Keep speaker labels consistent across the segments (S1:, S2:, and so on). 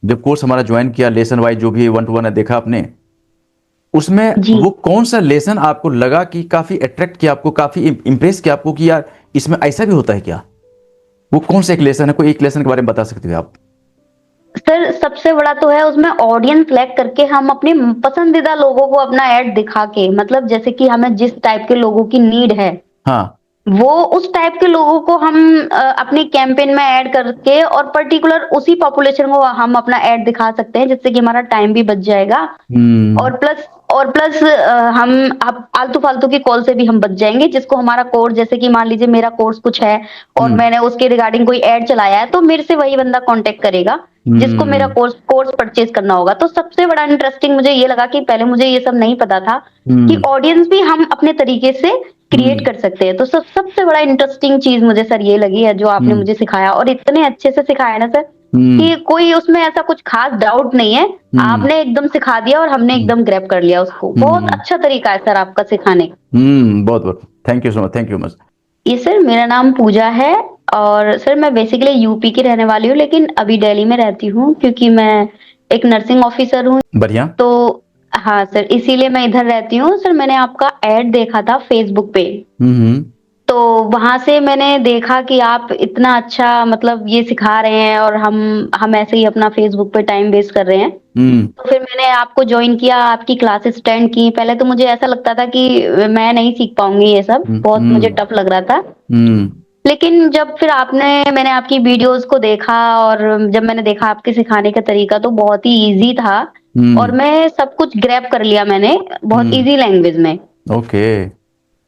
S1: जब कोर्स हमारा ज्वाइन किया, लेसन वाइज जो भी वन टू वन है देखा आपने, उसमें
S2: जी
S1: वो कौन सा लेसन आपको लगा कि काफी अट्रैक्ट किया आपको, काफी इंप्रेस किया आपको कि यार इसमें ऐसा भी होता है क्या? वो कौन सा एक लेसन है? कोई एक लेसन के बारे में बता सकते हो आप?
S2: सर, सबसे बड़ा तो है उसमें ऑडियंस सेलेक्ट करके हम अपने पसंदीदा लोगों को अपना ऐड दिखा के, मतलब जैसे कि हमें जिस टाइप के लोगों की नीड है,
S1: हाँ।
S2: वो उस टाइप के लोगों को हम अपने कैंपेन में ऐड करके और पर्टिकुलर उसी पॉपुलेशन को हम अपना ऐड दिखा सकते हैं, जिससे कि हमारा टाइम भी बच जाएगा।
S1: हम्म।
S2: और प्लस हम अब आलतू-फालतू की कॉल से भी हम बच जाएँगे, जिसको हमारा कोर्स, जैसे कि मान लीजिए मेरा कोर्स कुछ है और
S1: हम्म।
S2: मैंने उसके रिगार्डिंग कोई ऐड चलाया है, तो मेरे से वही बंदा कॉन्टैक्ट करेगा, जिसको मेरा
S1: हम्म।
S2: कोर्स परचेज़ करना होगा। तो सबसे बड़ा इंटरेस्टिंग मुझे ये लगा कि पहले मुझे ये सब नहीं पता था कि
S1: हम्म।
S2: ऑडियंस भी हम अपने तरीके से क्रिएट
S1: हम्म।
S2: कर सकते हैं। तो सबसे बड़ा इंटरेस्टिंग चीज़ मुझे सर ये लगी है, जो आपने
S1: हम्म।
S2: मुझे सिखाया, और इतने अच्छे से सिखाया ना सर,
S1: हम्म।
S2: कि कोई उसमें ऐसा कुछ खास डाउट नहीं है।
S1: हम्म।
S2: आपने एकदम सिखा दिया और हमने
S1: हम्म।
S2: एकदम ग्रैब कर लिया उसको। बहुत
S1: हम्म।
S2: अच्छा तरीका है सर आपका सिखाने का।
S1: बहुत बहुत thank you so much, thank you much.
S2: ये सर, मेरा नाम पूजा है और सर मैं बेसिकली यूपी की रहने वाली हूँ, लेकिन अभी दिल्ली में रहती हूँ क्योंकि मैं एक नर्सिंग ऑफिसर हूँ।
S1: बढ़िया।
S2: तो हाँ सर, इसीलिए मैं इधर रहती हूँ। सर, मैंने आपका ऐड देखा था फेसबुक पे,
S1: हम्म।
S2: तो वहाँ से मैंने देखा कि आप इतना अच्छा मतलब ये सिखा रहे हैं और हम ऐसे ही अपना फेसबुक पे टाइम वेस्ट कर रहे हैं।
S1: हम्म।
S2: तो फिर मैंने आपको जॉइन किया, आपकी क्लासेस अटेंड की। पहले तो मुझे ऐसा लगता था कि मैं नहीं सीख पाऊँगी ये सब,
S1: हम्म।
S2: बहुत मुझे
S1: हम्म।
S2: टफ लग रहा था।
S1: हम्म।
S2: लेकिन जब फिर मैंने आपकी वीडियोज़ को देखा और जब मैंने देखा आपके सिखाने का तरीका, तो बहुत ही ईज़ी था और
S1: हम्म।
S2: मैं सब कुछ ग्रैब कर लिया मैंने, बहुत
S1: हम्म।
S2: ईज़ी लैंग्वेज में।
S1: ओके।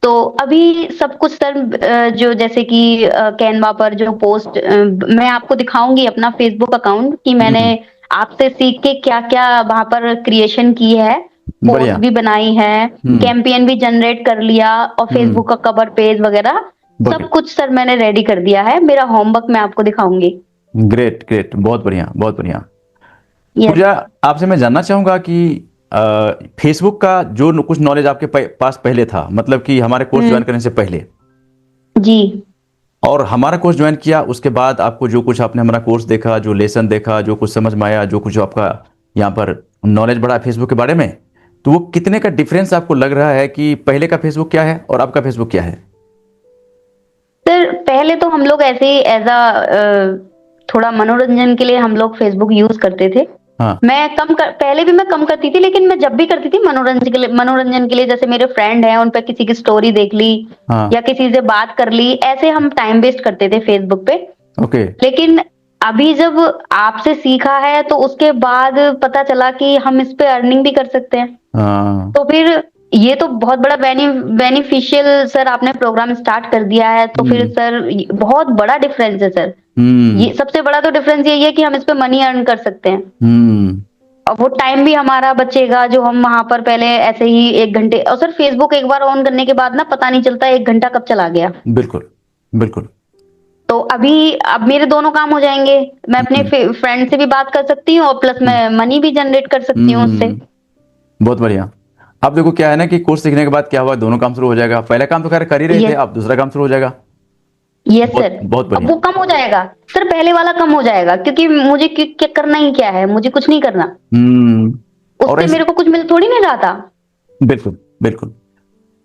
S2: तो अभी सब कुछ सर, जो जैसे कि कैनवा पर जो पोस्ट, मैं आपको दिखाऊँगी अपना फ़ेसबुक अकाउंट कि मैंने
S1: हम्म।
S2: आपसे सीख के क्या-क्या वहाँ पर क्रिएशन की है, पोस्ट
S1: बढ़िया।
S2: भी बनाई है,
S1: हम्म।
S2: कैंपेन भी जनरेट कर लिया और
S1: हम्म।
S2: फ़ेसबुक का कवर पेज वगैरह
S1: ओके।
S2: सब कुछ सर मैंने रेडी कर दिया है। मेरा होमवर्क मैं आपको दिखाऊँगी।
S1: ग्रेट ग्रेट, बहुत बढ़िया बहुत बढ़िया।
S2: यस।
S1: पूजा, आपसे मैं जानना चाहूंगा कि फेसबुक का जो कुछ नॉलेज आपके पास पहले था, मतलब कि हमारे कोर्स
S2: हुँ,
S1: ज्वाइन करने से पहले
S2: जी।
S1: और हमारा कोर्स ज्वाइन किया उसके बाद, आपको जो कुछ आपने हमारा कोर्स देखा, जो लेसन देखा, जो कुछ समझ में आया, जो कुछ आपका यहाँ पर नॉलेज बढ़ा फेसबुक के बारे में, तो वो कितने का डिफरेंस आपको लग रहा है कि पहले का फेसबुक क्या है और अब का फेसबुक क्या है?
S2: सर, पहले तो हम लोग ऐसे ही थोड़ा मनोरंजन के लिए हम लोग फ़ेसबुक यूज़ करते थे।
S1: हाँ।
S2: पहले भी मैं कम करती थी, लेकिन मैं जब भी करती थी मनोरंजन के लिए जैसे मेरे फ्रेंड हैं, उन पे किसी की स्टोरी देख ली
S1: हाँ।
S2: या किसी से बात कर ली, ऐसे हम टाइम वेस्ट करते थे फ़ेसबुक पे।
S1: ओके।
S2: लेकिन अभी जब आपसे सीखा है, तो उसके बाद पता चला कि हम इस पे अर्निंग भी कर सकते हैं।
S1: हाँ।
S2: तो फिर ये तो बहुत बड़ा बेनिफिशियल सर आपने प्रोग्राम स्टार्ट कर दिया है, तो फिर
S1: हम्म।
S2: सर बहुत बड़ा डिफरेंस है सर।
S1: हम्म।
S2: ये सबसे बड़ा तो डिफरेंस यही है कि हम इस पे मनी अर्न कर सकते हैं
S1: हम्म।
S2: और वो टाइम भी हमारा बचेगा, जो हम वहाँ पर पहले ऐसे ही 1 घंटे, और सर फेसबुक एक बार ऑन करने के बाद ना पता नहीं चलता 1 घंटा कब चला गया।
S1: बिल्कुल बिल्कुल।
S2: तो अब मेरे दोनों काम हो जाएँगे। मैं अपने
S1: हम्म।
S2: फ्रेंड से भी बात कर सकती हूँ और प्लस
S1: हम्म।
S2: मैं मनी भी जनरेट कर सकती हूँ उससे।
S1: हम्म। बहुत बढ़िया। अब देखो क्या है ना कि कोर्स सीखने के बाद क्या हुआ, दोनों काम शुरू हो जाएगा। पहला काम तो खैर कर ही रहे थे,
S2: यस।
S1: अब दूसरा काम शुरू हो जाएगा।
S2: यस
S1: बहुत
S2: सर।
S1: बहुत
S2: अब
S1: बढ़िया।
S2: वो कम हो जाएगा। सर, पहले वाला कम हो जाएगा क्योंकि मुझे क्या करना ही क्या है, मुझे कुछ नहीं करना।
S1: हम्म। और
S2: उससे
S1: ऐसे
S2: मेरे को कुछ मिल थोड़ी नहीं रहा था।
S1: बिल्कुल बिल्कुल।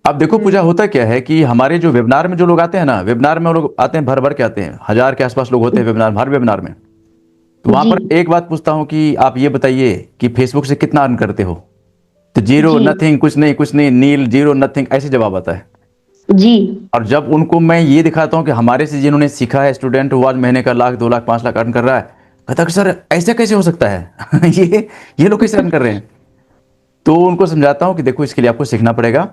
S1: अब देखो पूजा,
S2: हुँ।
S1: होता क्या है कि हमारे जो वेबिनार में जो लोग आते हैं ना, वेबिनार में वो लोग आते हैं भर भर के आते हैं, 1000 के आसपास लोग होते हैं वेबिनार, हर वेबिनार में। तो वहां
S2: जी,
S1: पर एक बात पूछता हूँ कि आप ये बताइए कि फेसबुक से कितना अर्न करते हो? तो जीरो,
S2: जी,
S1: नथिंग, कुछ नहीं, नील, जीरो, नथिंग, ऐसे जवाब आता है।
S2: जी,
S1: और जब उनको मैं ये दिखाता हूँ कि हमारे से जिन्होंने सीखा है स्टूडेंट, वो आज महीने का 1 लाख 2 लाख 5 लाख अर्न कर रहा है, कहता है कि सर ऐसे कैसे हो सकता है? ये लोग कैसे अर्न कर रहे हैं? तो उनको समझाता हूँ कि देखो इसके लिए आपको सीखना पड़ेगा,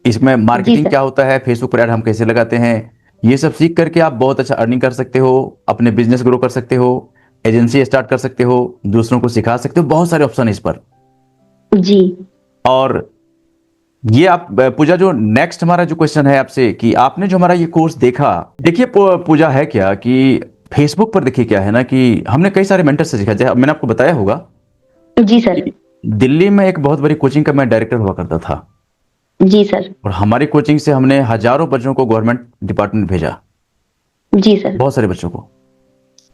S1: इसमें
S2: जी
S1: मार्केटिंग
S2: सर।
S1: क्या होता है, फेसबुक पर ऐड हम कैसे लगाते हैं, ये सब सीख करके आप बहुत अच्छा अर्निंग कर सकते हो, अपने बिजनेस ग्रो कर सकते हो, एजेंसी स्टार्ट कर सकते हो, दूसरों को सिखा सकते हो, बहुत सारे ऑप्शन है इस पर।
S2: जी,
S1: और ये आप पूजा, जो नेक्स्ट हमारा जो क्वेश्चन है आपसे कि आपने जो हमारा ये कोर्स देखा, देखिए पूजा है क्या कि फेसबुक पर देखिए क्या है ना कि हमने कई सारे मेंटर से सीखा, जैसे मैंने आपको बताया होगा
S2: जी सर।
S1: कि दिल्ली में एक बहुत बड़ी कोचिंग का मैं डायरेक्टर हुआ करता था,
S2: जी सर।
S1: और हमारी कोचिंग से हमने हजारों बच्चों को गवर्नमेंट डिपार्टमेंट भेजा,
S2: जी सर।
S1: बहुत सारे बच्चों को।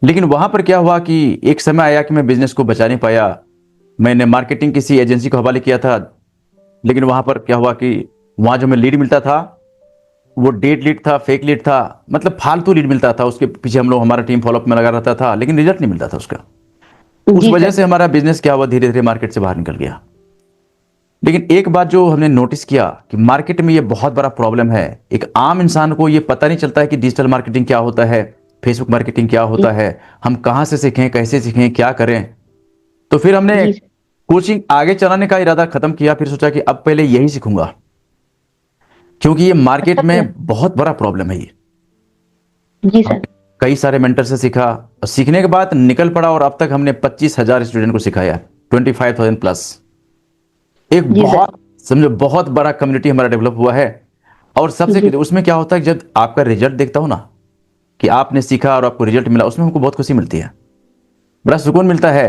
S1: लेकिन वहां पर क्या हुआ कि एक समय आया कि मैं बिजनेस को बचा नहीं पाया। मैंने मार्केटिंग किसी एजेंसी को हवाले किया था, लेकिन वहां पर क्या हुआ कि वहां जो मैं लीड मिलता था वो डेड लीड था, फेक लीड था, मतलब फालतू लीड मिलता था। उसके पीछे हम लोग, हमारा टीम फॉलोअप में लगा रहता था, लेकिन रिजल्ट नहीं मिलता था उसका। उस
S2: जी
S1: वजह
S2: सर।
S1: से हमारा बिजनेस क्या हुआ, धीरे धीरे मार्केट से बाहर निकल गया। लेकिन एक बात जो हमने नोटिस किया कि मार्केट में ये बहुत बड़ा प्रॉब्लम है। एक आम इंसान को ये पता नहीं चलता है कि डिजिटल मार्केटिंग क्या होता है, फेसबुक मार्केटिंग क्या
S2: जी।
S1: होता है, हम कहाँ से सीखें, कैसे सीखें, क्या करें। तो फिर हमने
S2: जी सर।
S1: कोचिंग आगे चलाने का इरादा खत्म किया। फिर सोचा कि अब पहले यही सीखूंगा, क्योंकि ये मार्केट
S2: अच्छा
S1: में
S2: सर।
S1: बहुत बड़ा प्रॉब्लम है ये।
S2: जी
S1: हमने
S2: सर।
S1: कई सारे मेंटर से सीखा और सीखने के बाद निकल पड़ा, और अब तक हमने 25,000 स्टूडेंट को सिखाया, 25,000 प्लस। एक
S2: जी सर।
S1: बहुत, समझो, बहुत बड़ा कम्युनिटी हमारा डेवलप हुआ है। और सबसे
S2: जी।
S1: उसमें क्या होता है कि जब आपका रिजल्ट देखता हो ना, कि आपने सीखा और आपको रिजल्ट मिला, उसमें हमको बहुत खुशी मिलती है, बड़ा सुकून मिलता है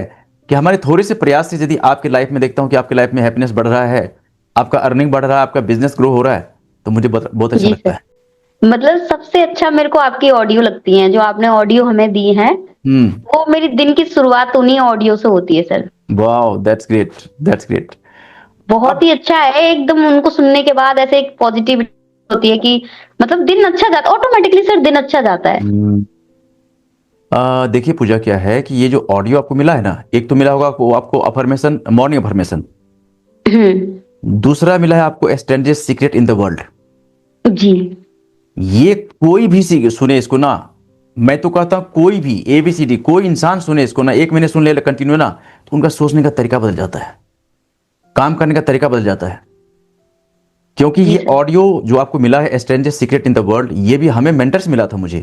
S1: कि हमारे थोड़े से प्रयास से यदि आपकी लाइफ में देखता हूं कि आपकी लाइफ में हैप्पीनेस बढ़ रहा है, आपका अर्निंग बढ़ रहा है, आपका बिजनेस ग्रो हो रहा है, तो मुझे बहुत बहुत अच्छा
S2: जी
S1: लगता
S2: सर।
S1: है।
S2: मतलब सबसे अच्छा मेरे को आपकी ऑडियो लगती है, जो आपने ऑडियो हमें दी है।
S1: हम्म।
S2: वो मेरी दिन की शुरुआत उन्हीं ऑडियो से होती है sir.
S1: Wow, that's great, that's great.
S2: बहुत
S1: अब
S2: ही अच्छा है, एकदम उनको सुनने के बाद ऐसे एक पॉजिटिविटी होती है कि मतलब दिन अच्छा जाता, ऑटोमेटिकली सर दिन अच्छा जाता है।
S1: देखिए पूजा, क्या है कि ये जो ऑडियो आपको मिला है ना, एक तो मिला होगा आपको अफर्मेशन, मॉर्निंग अफर्मेशन।
S2: हम्म।
S1: दूसरा मिला है आपको strangest secret in the world.
S2: जी।
S1: ये कोई भी सुने इसको ना, मैं तो कहता हूं कोई भी ABCD कोई इंसान सुने इसको ना, 1 महीने सुन ले कंटिन्यू ना, तो उनका सोचने का तरीका बदल जाता है, काम करने का तरीका बदल जाता है। क्योंकि
S2: जी
S1: ये
S2: सर।
S1: ऑडियो जो आपको मिला है strangest secret in the world, ये भी हमें मेंटर से मिला था मुझे।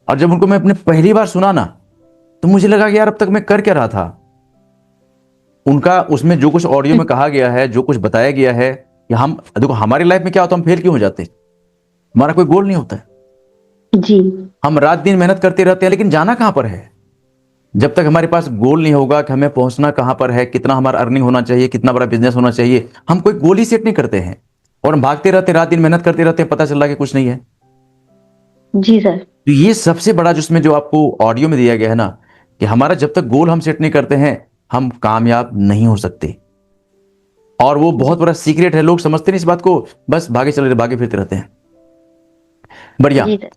S1: और जब उनको मैं अपने पहली बार सुना ना, तो मुझे लगा कि यार अब तक मैं कर क्या रहा था। उनका उसमें जो कुछ ऑडियो में कहा गया है, जो कुछ बताया गया है, कि हम देखो हमारी लाइफ में क्या होता है, हम फेल क्यों हो जाते हैं, हमारा कोई गोल नहीं होता है,
S2: जी।
S1: हम रात दिन मेहनत करते रहते हैं, लेकिन जाना कहां पर है। जब तक हमारे पास गोल नहीं होगा कि हमें पहुंचना कहां पर है, कितना हमारा अर्निंग होना चाहिए, कितना बड़ा बिजनेस होना चाहिए, हम कोई गोल ही सेट नहीं करते हैं, और हम भागते रहते हैं, रात दिन मेहनत करते रहते हैं, पता चल रहा है कि कुछ नहीं है।
S2: जी सर।
S1: तो ये सबसे बड़ा जिसमें जो आपको ऑडियो में दिया गया है ना, कि हमारा जब तक गोल हम सेट नहीं करते हैं, हम कामयाब नहीं हो सकते। और वो बहुत
S2: जी।
S1: बड़ा सीक्रेट है, लोग समझते नहीं इस बात को, बस भागे चले भागे फिरते रहते हैं। बढ़िया।
S2: जी सर।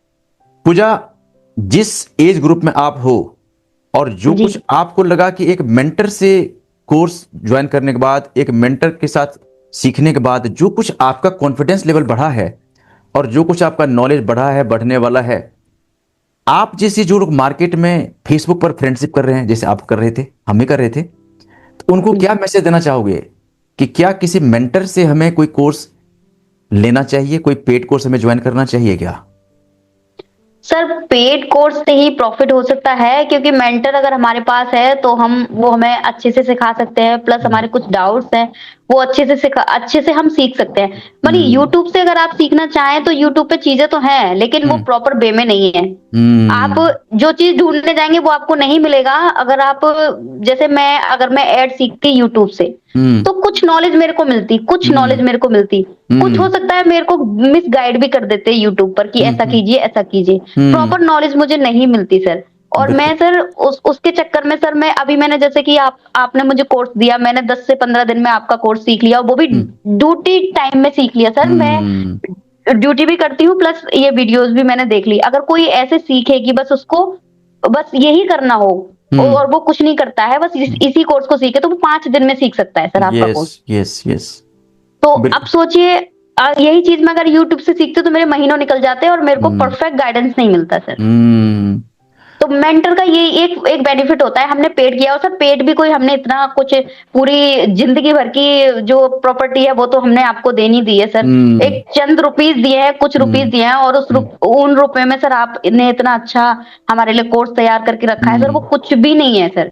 S1: पूजा, जिस एज ग्रुप में आप हो, और जो
S2: जी।
S1: कुछ आपको लगा कि एक मेंटर से कोर्स ज्वाइन करने के बाद, एक मेंटर के साथ सीखने के बाद जो कुछ आपका कॉन्फिडेंस लेवल बढ़ा है, और जो कुछ आपका नॉलेज बढ़ा है, बढ़ने वाला है, आप जैसे जो लोग मार्केट में फेसबुक पर फ्रेंडशिप कर रहे हैं, जैसे आप कर रहे थे, हम भी कर रहे थे, तो उनको क्या
S2: जी
S1: मैसेज देना चाहोगे कि क्या किसी मेंटर से हमें कोई कोर्स लेना चाहिए, कोई पेड कोर्स हमें ज्वाइन करना चाहिए क्या?
S2: सर, पेड कोर्स से ही प्रॉफिट हो सकता है, क्योंकि मेंटर अगर हमारे पास है तो हम वो हमें अच्छे से सिखा सकते हैं, प्लस
S1: हम्म।
S2: हमारे कुछ डाउट्स हैं वो अच्छे से हम सीख सकते हैं। मानिए
S1: हम्म।
S2: यूट्यूब से अगर आप सीखना चाहें तो यूट्यूब पे चीजें तो हैं, लेकिन वो
S1: हम्म।
S2: प्रॉपर वे में नहीं है। आप
S1: हम्म।
S2: जो चीज ढूंढने जाएंगे वो आपको नहीं मिलेगा। अगर आप, जैसे अगर मैं ऐड सीखती यूट्यूब से,
S1: हम्म।
S2: तो कुछ नॉलेज मेरे को मिलती, कुछ
S1: हम्म।
S2: नॉलेज मेरे को मिलती। कुछ हो
S1: हम्म।
S2: सकता है मेरे को मिस गाइड भी कर देते यूट्यूब पर कि ऐसा
S1: हम्म।
S2: कीजिए, ऐसा कीजिए।
S1: हम्म।
S2: प्रॉपर नॉलेज मुझे नहीं मिलती सर। और
S1: बिल्कुल।
S2: मैं सर उसके चक्कर में सर, मैं अभी मैंने जैसे कि आपने मुझे कोर्स दिया, मैंने 10 से 15 दिन में आपका कोर्स सीख लिया, और वो भी
S1: हम्म।
S2: ड्यूटी टाइम में सीख लिया सर। मैं
S1: हम्म।
S2: ड्यूटी भी करती हूँ, प्लस ये वीडियोस भी मैंने देख ली। अगर कोई ऐसे सीखे कि बस उसको बस यही करना हो,
S1: हम्म।
S2: और वो कुछ नहीं करता है, बस इसी कोर्स को सीखे, तो वो 5 दिन में सीख सकता है सर आपका
S1: यस,
S2: कोर्स।
S1: Yes, yes.
S2: तो अब
S1: बिल्कुल।
S2: सोचिए, यही चीज मैं अगर यूट्यूब से सीखती हूँ तो मेरे महीनों निकल जाते हैं और मेरे को
S1: हम्म।
S2: परफेक्ट गाइडेंस नहीं मिलता सर।
S1: हम्म।
S2: तो मेंटर का ये एक एक बेनिफिट होता है, हमने पेड किया, और सर पेड भी कोई हमने इतना कुछ पूरी जिंदगी भर की जो प्रॉपर्टी है वो तो हमने आपको देनी दी है सर।
S1: हम्म।
S2: एक चंद रुपीस दिए हैं, कुछ रुपीस
S1: हम्म।
S2: दिए हैं, और उन रुपए में सर आपने इतना अच्छा हमारे लिए कोर्स तैयार करके रखा है सर, वो
S1: हम्म।
S2: कुछ भी नहीं है सर।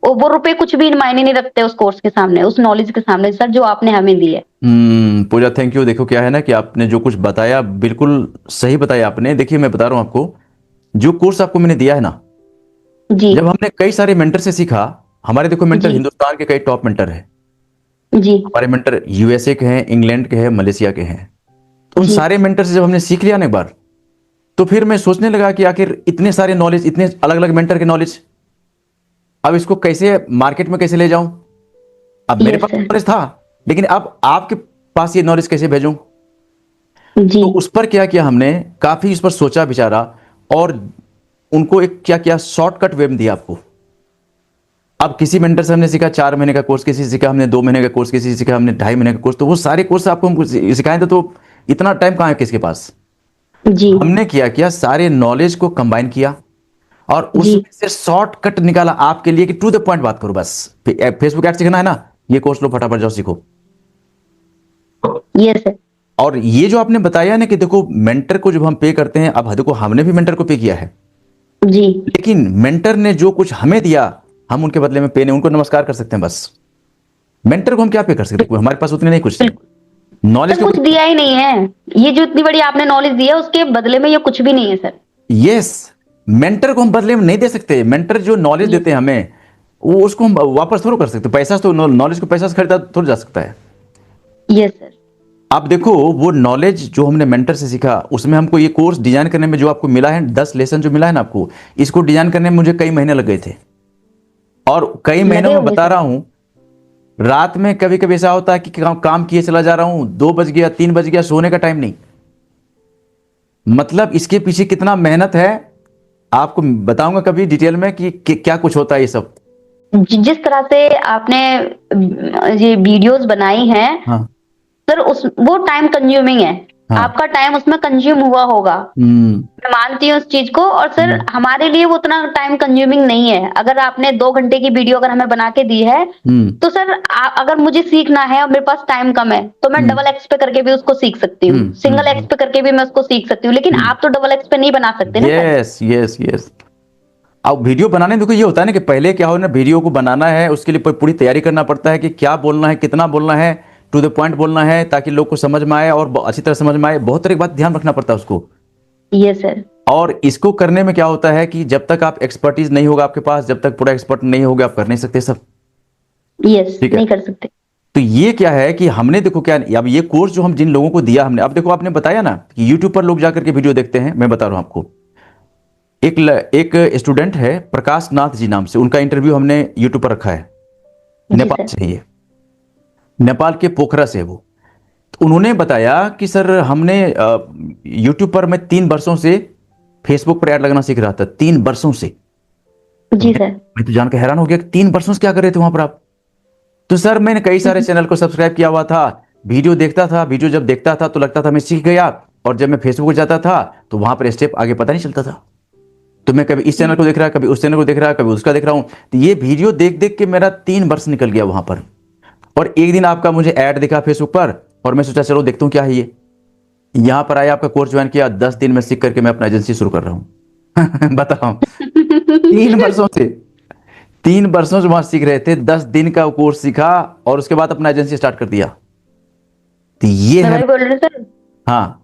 S2: वो रुपए कुछ भी मायने नहीं रखते उस कोर्स के सामने, उस नॉलेज के सामने सर, जो आपने हमें दी है।
S1: Puja, thank you. देखो क्या है ना कि आपने जो कुछ बताया बिल्कुल सही बताया आपने। देखिए मैं बता रहा हूं आपको, जो कोर्स आपको मैंने दिया है ना,
S2: जी।
S1: जब हमने कई सारे मेंटर से सीखा, हमारे देखो मेंटर
S2: जी।
S1: हिंदुस्तान के कई टॉप मेंटर हैं।
S2: जी।
S1: हमारे मेंटर USA के हैं, इंग्लैंड के हैं, मलेशिया के हैं। तो उन
S2: जी।
S1: सारे मेंटर से जब हमने सीख लिया ना एक बार, तो फिर मैं सोचने लगा कि आखिर इतने सारे नॉलेज, इतने अलग अलग मेंटर के नॉलेज, अब इसको कैसे मार्केट में कैसे ले जाऊं। अब मेरे
S2: यस
S1: पास
S2: सर।
S1: नॉलेज था, लेकिन अब आपके पास ये नॉलेज कैसे भेजूं।
S2: जी।
S1: तो उस पर क्या किया हमने, काफी इस पर सोचा विचारा, और उनको एक क्या किया, शॉर्टकट वे में दिया आपको। अब किसी मेंटर से हमने सीखा 4 महीने का कोर्स, किसी से सीखा हमने 2 महीने का कोर्स, किसी से सीखा हमने 2.5 महीने का कोर्स। तो वो सारे कोर्स आपको हम सिखाएं तो इतना टाइम कहाँ है किसके पास।
S2: जी।
S1: हमने किया सारे नॉलेज को कंबाइन किया और
S2: जी।
S1: उसमें से शॉर्टकट निकाला आपके लिए कि टू द पॉइंट बात करो बस। फेसबुक ऐड सीखना है ना, ये कोर्स लो, फटाफट जाओ सीखो।
S2: Yes sir.
S1: और ये जो आपने बताया ना कि देखो मेंटर को जब हम पे करते हैं, अब देखो हमने भी मेंटर को पे किया है,
S2: जी।
S1: लेकिन मेंटर ने जो कुछ हमें दिया, हम उनके बदले में पे नहीं, उनको नमस्कार कर सकते हैं बस। मेंटर को हम क्या पे कर सकते हैं, हमारे पास उतने नहीं कुछ नॉलेज
S2: सर
S1: के
S2: कुछ दिया ही नहीं है, ये जो इतनी बड़ी आपने नॉलेज दी है उसके बदले में ये कुछ भी नहीं है सर।
S1: यस, मेंटर को हम बदले में नहीं दे सकते। मेंटर जो नॉलेज
S2: ये
S1: देते हैं हमें, वो उसको हम वापस थोड़ा कर सकते। पैसा तो, नॉलेज को पैसा से खरीदा थोड़ा जा सकता है।
S2: Yes sir.
S1: आप देखो वो नॉलेज जो हमने मेंटर से सीखा, उसमें हमको ये कोर्स डिजाइन करने में जो आपको मिला है, 10 लेसन जो मिला है ना आपको, इसको डिजाइन करने में मुझे कई महीने लग गए थे। और कई महीनों
S2: लगे
S1: में
S2: होंगे
S1: बता
S2: सर।
S1: रहा हूं, रात में कभी कभी ऐसा होता है कि काम किए चला जा रहा हूं, 2 बज गया, 3 बज गया, सोने का टाइम नहीं। मतलब इसके पीछे कितना मेहनत है, आपको बताऊंगा कभी डिटेल में कि क्या कुछ होता है ये सब।
S2: जिस तरह से आपने ये वीडियोस बनाई हैं
S1: हाँ।
S2: सर, उस वो टाइम कंज्यूमिंग है।
S1: हाँ।
S2: आपका टाइम उसमें कंज्यूम हुआ होगा,
S1: हम्म।
S2: मैं मानती हूँ उस चीज को। और सर हमारे लिए वो उतना टाइम कंज्यूमिंग नहीं है। अगर आपने 2 घंटे की वीडियो अगर हमें बना के दी है,
S1: हम्म।
S2: तो सर अगर मुझे सीखना है और मेरे पास टाइम कम है, तो मैं डबल एक्स पे करके भी उसको सीख सकती हूँ, सिंगल एक्स पे करके भी मैं उसको सीख सकती हूँ, लेकिन आप तो डबल एक्स पे नहीं बना सकते ना सर।
S1: Yes yes yes. अब वीडियो बनाने में देखो ये होता है ना कि पहले क्या हो ना, वीडियो को बनाना है उसके लिए पूरी तैयारी करना पड़ता है कि क्या बोलना है, कितना बोलना है, टू द पॉइंट बोलना है, ताकि लोग को समझ में आए और अच्छी तरह समझ में आए। बहुत तरह की बात ध्यान रखना पड़ता है उसको।
S2: Yes sir.
S1: और इसको करने में क्या होता है कि जब तक आप एक्सपर्टीज नहीं होगा आपके पास, जब तक पूरा एक्सपर्ट नहीं होगा, आप कर नहीं सकते सब।
S2: यस,
S1: ठीक है।
S2: नहीं कर सकते।
S1: तो ये क्या है कि हमने देखो क्या, अब ये कोर्स जो हम जिन लोगों को दिया हमने, अब देखो आपने बताया ना कि यूट्यूब पर लोग जाकर के वीडियो देखते हैं। मैं बता रहा हूं आपको, एक स्टूडेंट है प्रकाश नाथ जी नाम से, उनका इंटरव्यू हमने यूट्यूब पर रखा है।
S2: जी
S1: नेपाल
S2: सर।
S1: से है ये, नेपाल के पोखरा से है वो। तो उन्होंने बताया कि सर हमने यूट्यूब पर मैं 3 वर्षों से फेसबुक पर ऐड लगाना सीख रहा था, 3 वर्षों से। तो
S2: जी
S1: मैं
S2: सर।
S1: मैं तो जान के हैरान हो गया कि 3 वर्षों से क्या कर रहे थे वहां पर आप। तो सर मैंने कई सारे चैनल को सब्सक्राइब किया हुआ था, वीडियो देखता था, वीडियो जब देखता था तो लगता था मैं सीख गया, और जब मैं फेसबुक पर जाता था तो वहां पर स्टेप आगे पता नहीं चलता था। तो मैं कभी इस चैनल को देख रहा, कभी उस चैनल को देख रहा, कभी उसका देख रहा हूं। तो ये वीडियो देख देख के मेरा 3 वर्ष निकल गया वहां पर। और एक दिन आपका मुझे ऐड दिखा फेसबुक पर, और मैं सोचा चलो देखता हूं क्या है ये। यहां पर आया, आपका कोर्स ज्वाइन किया, 10 दिन में सीख करके मैं अपना एजेंसी शुरू कर रहा हूं। बताओ, 3 वर्षों से, 3 वर्षों से वहां सीख रहे थे, 10 दिन का कोर्स सीखा और उसके बाद अपना एजेंसी स्टार्ट कर दिया। तो ये
S2: मैं
S1: है।
S2: वही बोल रही हूँ सर,
S1: हाँ।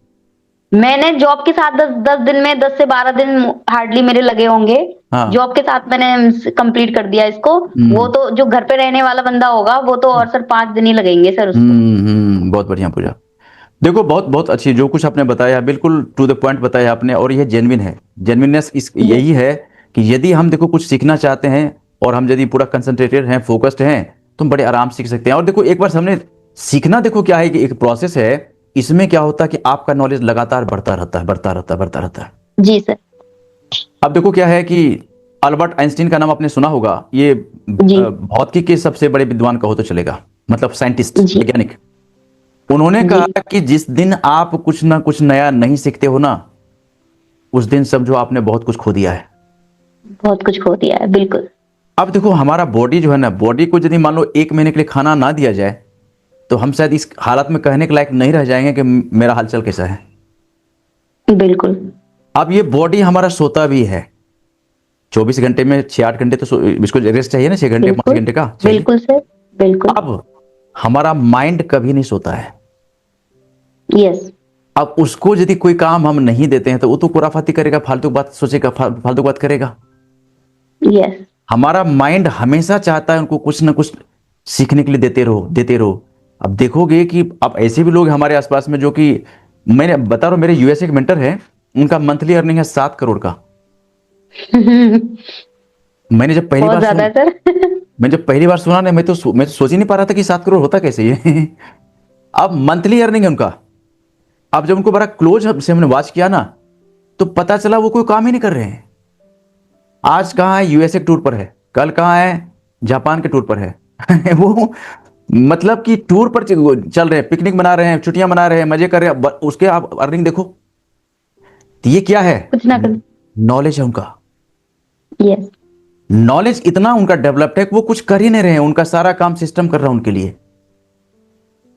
S2: मैंने जॉब के साथ 10 दिन में 10 से 12 दिन हार्डली मेरे लगे होंगे।
S1: हाँ।
S2: जॉब के साथ मैंने कंप्लीट कर दिया इसको। वो तो जो घर पे रहने वाला बंदा होगा वो तो, और सर 5 दिन ही लगेंगे सर उसको।
S1: बहुत बढ़िया पूजा। देखो बहुत बहुत अच्छी जो कुछ आपने बताया, बिल्कुल टू द पॉइंट बताया आपने, और यह जेन्युइन है। जेन्युइननेस इस
S2: यस।
S1: यही है कि यदि हम देखो कुछ सीखना चाहते हैं और हम यदि पूरा कंसंट्रेटेड हैं, फोकस्ड हैं, तो हम बड़े आराम से सीख सकते हैं। और देखो एक बार हमने सीखना, देखो क्या है कि एक प्रोसेस है। इसमें क्या होता है कि आपका नॉलेज लगातार बढ़ता रहता है, बढ़ता रहता है, बढ़ता रहता है।
S2: जी सर।
S1: अब देखो क्या है कि अल्बर्ट आइंस्टीन का नाम आपने सुना होगा, ये
S2: जी।
S1: भौतिकी के सबसे बड़े विद्वान कहो तो चलेगा, मतलब साइंटिस्ट,
S2: जी।
S1: वैज्ञानिक। उन्होंने
S2: जी।
S1: कहा कि जिस दिन आप कुछ ना कुछ नया नहीं सीखते हो ना, उस दिन समझो आपने बहुत कुछ खो दिया है।
S2: बहुत कुछ खो दिया है, बिल्कुल।
S1: अब देखो हमारा बॉडी जो है ना, बॉडी को यदि मान लो 1 महीने के लिए खाना ना दिया जाए, तो हम शायद इस हालत में कहने के लायक नहीं रह जाएंगे कि मेरा हालचाल कैसा है।
S2: बिल्कुल।
S1: अब ये बॉडी हमारा सोता भी है 24 घंटे में, 6-8 घंटे तो इसको रेस्ट चाहिए ना, 6 घंटे 5
S2: बिल्कुल।
S1: घंटे का चाहिए।
S2: बिल्कुल सर। बिल्कुल।
S1: अब हमारा माइंड कभी नहीं सोता है।
S2: यस।
S1: अब उसको यदि कोई काम हम नहीं देते हैं तो वो तो खुराफाती करेगा, फालतू बात सोचेगा, फालतू बात करेगा।
S2: यस।
S1: हमारा माइंड हमेशा चाहता है उनको कुछ ना कुछ सीखने के लिए देते रहो, देते रहो। अब देखोगे कि अब ऐसे भी लोग हमारे आसपास में जो कि, मैंने बता रहा हूं, मेरे यूएसए के मेंटर है, उनका मंथली अर्निंग है 7 करोड़ का। मैंने जब पहली
S2: बहुत
S1: बार
S2: ज्यादा
S1: सुना,
S2: है सर।
S1: मैं जब पहली बार सुना ना, मैं तो सोच ही नहीं पा रहा था कि 7 करोड़ होता कैसे ये। अब मंथली अर्निंग है उनका। अब जब उनको बड़ा क्लोज से हमने वॉच किया ना, तो पता चला वो कोई काम ही नहीं कर रहे हैं। आज कहाँ है, यूएसए के टूर पर है, कल कहाँ है, जापान के टूर पर है। वो मतलब कि टूर पर चल रहे हैं, पिकनिक मना रहे हैं, छुट्टियां मना रहे हैं, मजे कर रहे हैं, उसके आप अर्निंग देखो। तो ये क्या है?
S2: कुछ ना कुछ।
S1: नॉलेज है उनका।
S2: यस।
S1: नॉलेज इतना उनका डेवलप्ड है कि वो कुछ कर ही नहीं रहे हैं, उनका सारा काम सिस्टम कर रहा है उनके लिए।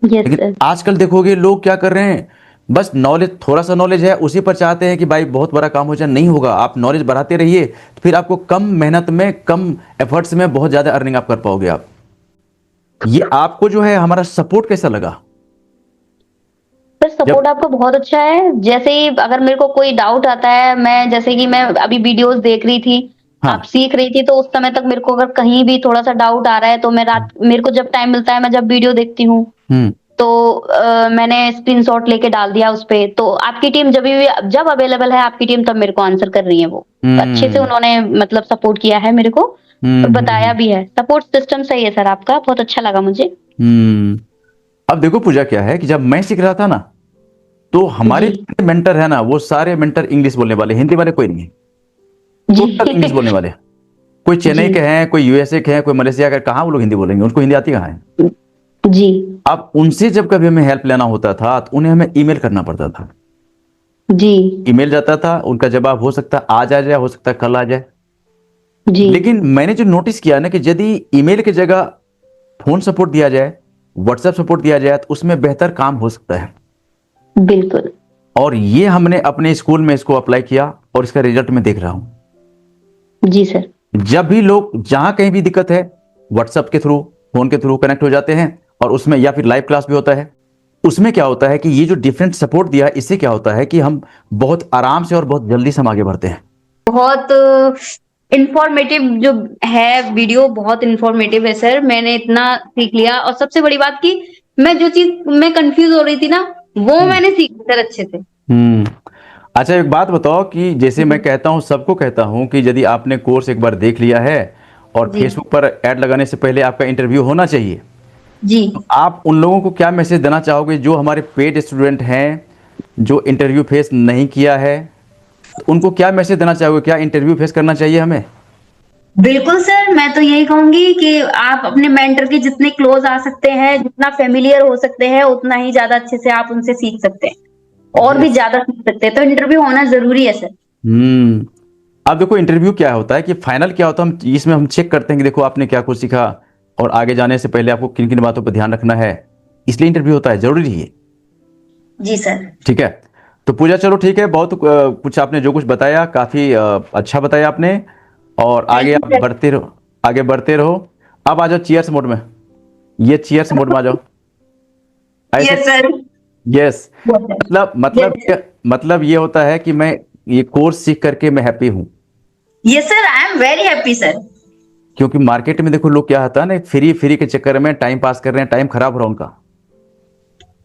S2: यस
S1: लेकिन
S2: सर।
S1: आजकल देखोगे लोग क्या कर रहे हैं, बस नॉलेज, थोड़ा सा नॉलेज है उसी पर चाहते हैं कि भाई बहुत बड़ा काम हो जाए। नहीं होगा, आप नॉलेज बढ़ाते रहिए, तो फिर आपको कम मेहनत में, कम एफर्ट्स में बहुत ज्यादा अर्निंग आप कर पाओगे आप। ये आपको जो है हमारा सपोर्ट कैसा लगा?
S2: सर सपोर्ट
S1: जब
S2: आपका बहुत अच्छा है। जैसे ही अगर मेरे को कोई डाउट आता है, मैं जैसे कि मैं अभी वीडियोस देख रही थी, आप
S1: हाँ।
S2: सीख रही थी, तो उस समय तक मेरे को अगर कहीं भी थोड़ा सा डाउट आ रहा है, तो मैं रात, मेरे को जब टाइम मिलता है, मैं जब वीडियो देखती हूँ,
S1: हम्म।
S2: तो मैंने स्क्रीनशॉट लेके डाल दिया उस पे, तो आपकी टीम जब अवेलेबल है आपकी टीम, तब मेरे को आंसर कर रही है वो। अच्छे से
S1: हम्म।
S2: उन्होंने मतलब सपोर्ट किया है मेरे को, और बताया
S1: हम्म।
S2: भी है। सपोर्ट सिस्टम सही है सर आपका, बहुत अच्छा लगा मुझे।
S1: हम्म। अब देखो पूजा, क्या है कि जब मैं सीख रहा था ना, तो हमारे
S2: जी।
S1: जितने मेंटर है ना, वो सारे मेंटर इंग्लिश बोलने वाले, हिंदी वाले कोई नहीं है।
S2: जी।
S1: टोटल इंग्लिश बोलने वाले। कोई चेन्नई
S2: जी।
S1: के हैं, कोई यूएसए के हैं, कोई मलेशिया के, कहाँ वो लोग हिंदी बोलेंगे, उनको हिंदी आती कहाँ है?
S2: जी।
S1: अब उनसे जब कभी हमें हेल्प लेना होता था, तो उन्हें हमें ईमेल करना पड़ता था।
S2: जी।
S1: ईमेल जाता था, उनका जवाब हो सकता है आज आ जाए, हो सकता है कल आ जाए।
S2: जी।
S1: लेकिन मैंने जो नोटिस किया ना, कि यदि ईमेल की जगह फोन सपोर्ट दिया जाए, व्हाट्सएप सपोर्ट दिया जाए, तो उसमें बेहतर काम हो सकता है।
S2: बिल्कुल।
S1: और ये हमने अपने स्कूल में इसको अप्लाई किया, और इसका रिजल्ट मैं देख रहा हूं।
S2: जी सर।
S1: जब भी लोग जहां कहीं भी दिक्कत है, व्हाट्सएप के थ्रू, फोन के थ्रू कनेक्ट हो जाते हैं, और उसमें या फिर लाइव क्लास भी होता है। उसमें क्या होता है कि ये जो डिफरेंट सपोर्ट दिया है, इससे क्या होता है कि हम बहुत आराम से और बहुत जल्दी से हम आगे बढ़ते हैं।
S2: बहुत इंफॉर्मेटिव जो है वीडियो, बहुत इंफॉर्मेटिव है सर। मैंने इतना सीख लिया, और सबसे बड़ी बात की, मैं जो चीज मैं कंफ्यूज हो रही थी ना, वो
S1: हम्म।
S2: मैंने सीखी सर अच्छे से।
S1: हम्म। अच्छा, एक बात बताओ कि जैसे मैं कहता हूं, सबको कहता हूं कि यदि आपने कोर्स एक बार देख लिया है, और
S2: जी।
S1: फेसबुक पर ऐड लगाने से पहले आपका इंटरव्यू होना चाहिए,
S2: जी।
S1: तो आप उन लोगों को क्या मैसेज देना चाहोगे जो हमारे पेड स्टूडेंट हैं, जो इंटरव्यू फेस नहीं किया है? तो उनको क्या मैसेज देना चाहोगे? क्या इंटरव्यू फेस करना चाहिए हमें?
S2: बिल्कुल सर, मैं तो यही कहूंगी कि आप अपने मेंटर के जितने क्लोज आ सकते हैं, जितना फेमिलियर हो सकते हैं, उतना ही ज्यादा अच्छे से आप उनसे सीख सकते हैं, और भी
S1: यस।
S2: ज्यादा सीख सकते हैं। तो इंटरव्यू होना जरूरी है सर।
S1: हम्म। अब देखो इंटरव्यू क्या होता है कि फाइनल क्या होता है, हम इसमें हम चेक करते हैं कि देखो आपने क्या कुछ सीखा, और आगे जाने से पहले आपको किन किन बातों पर ध्यान रखना है। इसलिए इंटरव्यू होता है, जरूरी है।
S2: जी सर।
S1: ठीक है। तो पूजा, चलो ठीक है, बहुत कुछ आपने जो कुछ बताया, काफी अच्छा बताया आपने। और
S2: थैंक
S1: आगे
S2: यू
S1: आप
S2: सर।
S1: बढ़ते रहो, आगे बढ़ते रहो। अब आ जाओ चीयर्स मोड में, ये चीयर्स मोड में आ जाओ, ऐसे।
S2: Yes sir.
S1: यस। मतलब ये होता है कि मैं ये कोर्स सीख करके मैं हैप्पी हूँ।
S2: Yes sir, I am very happy sir.
S1: क्योंकि मार्केट में देखो लोग क्या होता है ना, फ्री फ्री के चक्कर में टाइम पास कर रहे हैं, टाइम खराब हो रहा है उनका।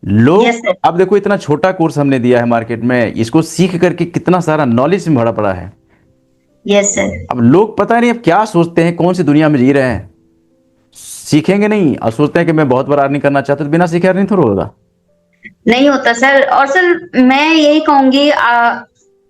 S2: यस
S1: लोग,
S2: सर।
S1: अब देखो इतना छोटा कोर्स हमने दिया है मार्केट में, इसको सीख करके कितना सारा नॉलेज में भरा पड़ा है।
S2: Yes sir.
S1: अब लोग पता नहीं अब क्या सोचते हैं, कौन सी दुनिया में जी रहे हैं। सीखेंगे नहीं, और सोचते हैं कि मैं बहुत बड़ा अर्निंग करना चाहता हूं, तो बिना सीखे अर्निंग थोड़ा होगा।
S2: नहीं होता सर। और सर मैं यही कहूंगी,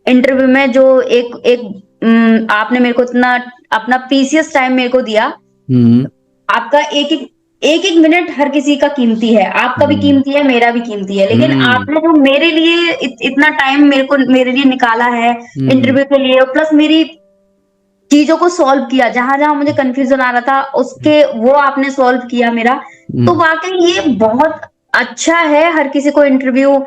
S2: इंटरव्यू में जो एक एक आपने मेरे को इतना अपना प्रीसियस टाइम मेरे को दिया।
S1: हम्म।
S2: आपका एक एक मिनट हर किसी का कीमती है, आपका भी
S1: हम्म।
S2: कीमती है, मेरा भी कीमती है, लेकिन
S1: हम्म।
S2: आपने जो मेरे लिए इतना टाइम मेरे लिए निकाला है
S1: हम्म।
S2: इंटरव्यू के लिए, और प्लस मेरी चीजों को सॉल्व किया, जहां जहां मुझे कंफ्यूजन आ रहा था उसके वो आपने सॉल्व किया मेरा। तो
S1: हम्म।
S2: वाकई ये बहुत अच्छा है। हर किसी को इंटरव्यू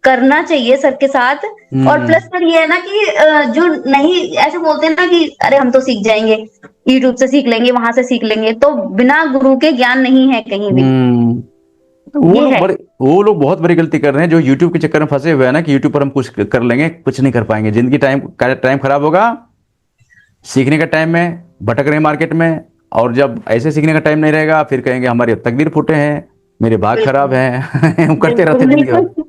S2: करना चाहिए सर के साथ। और
S1: हम्म।
S2: प्लस सर ये है ना कि जो नहीं ऐसे बोलते हैं ना कि अरे हम तो सीख जाएंगे, यूट्यूब से सीख लेंगे, वहां से सीख लेंगे, तो बिना गुरु के ज्ञान नहीं है कहीं भी।
S1: हम्म। वो
S2: ये
S1: लोग
S2: है।
S1: बड़े वो लोग बहुत बड़ी गलती कर रहे हैं, जो यूट्यूब के चक्कर में फंसे हुए हैं ना, कि यूट्यूब पर हम कुछ कर लेंगे, कुछ नहीं कर पाएंगे, जिंदगी टाइम टाइम खराब होगा। सीखने का टाइम में भटक रहे हैं मार्केट में, और जब ऐसे सीखने का टाइम नहीं रहेगा, फिर कहेंगे हमारे तकदीर फूटे हैं, मेरे भाग खराब
S2: बिल्कुल।
S1: हैं। हम करते रहते
S2: बिल्कुल
S1: हैं जिंदगी भर।
S2: बिल्कुल।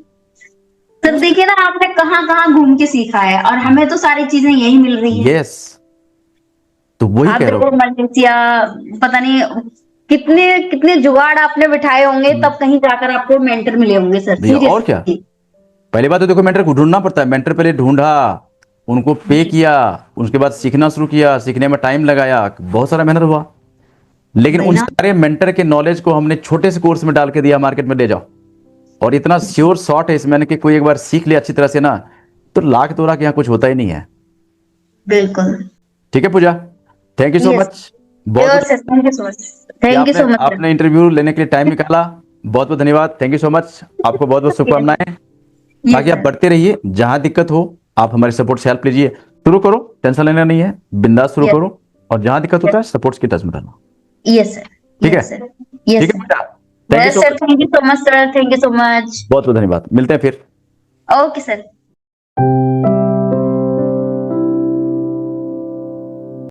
S2: सर देखिए ना आपने कहाँ-कहाँ घूम के सीखा है और हमें तो सारी चीजें यही मिल रही हैं।
S1: यस, तो वही
S2: आप
S1: कह रहा
S2: देखो
S1: हूँ।
S2: मलेशिया, पता नहीं कितने कितने जुगाड़ आपने बिठाए होंगे, तब कहीं जाकर आपको मेंटर मिले होंगे सर,
S1: भैया और क्या,
S2: सीरियसली।
S1: पहली बात तो देखो मेंटर को ढूंढना पड़ता है, मेंटर पहले ढूंढा, उनको पे किया, उसके बाद सीखना शुरू किया, सीखने में टाइम लगाया, बहुत सारा मेहनत हुआ। लेकिन
S2: वही
S1: उन
S2: ना।
S1: सारे मेंटर के नॉलेज को हमने छोटे से कोर्स में डाल के दिया, मार्केट में ले जाओ, और इतना श्योर शॉट है इसमें कि कोई एक बार सीख ले अच्छी तरह से ना, तो लाख 2 लाख यहाँ कुछ होता ही नहीं है।
S2: बिल्कुल।
S1: ठीक है Puja, thank you so
S2: yes.
S1: Much, बहुत
S2: श्योर
S1: बहुत
S2: sir, thank you so much.
S1: कि
S2: थैंक यू
S1: आपने
S2: सो मच सर।
S1: आपने इंटरव्यू लेने के लिए टाइम निकाला, बहुत बहुत धन्यवाद, थैंक यू सो मच, आपको बहुत बहुत शुभकामनाएं।
S2: यस
S1: बाकी आप
S2: सर।
S1: बढ़ते रहिए, जहां दिक्कत हो आप हमारे सपोर्ट से हेल्प लीजिए, शुरू करो, टेंशन लेना नहीं है, बिंदास शुरू
S2: यस।
S1: करो, और जहां दिक्कत होता है सपोर्ट्स की टच में रहना।
S2: Yes sir.
S1: ठीक है,
S2: यस सर। यस
S1: ठीक है
S2: सर।
S1: बेटा, thank you
S2: yes
S1: so
S2: sir,
S1: much,
S2: thank you so much sir, thank you so much.
S1: बहुत बहुत धन्यवाद, मिलते हैं फिर।
S2: Okay sir.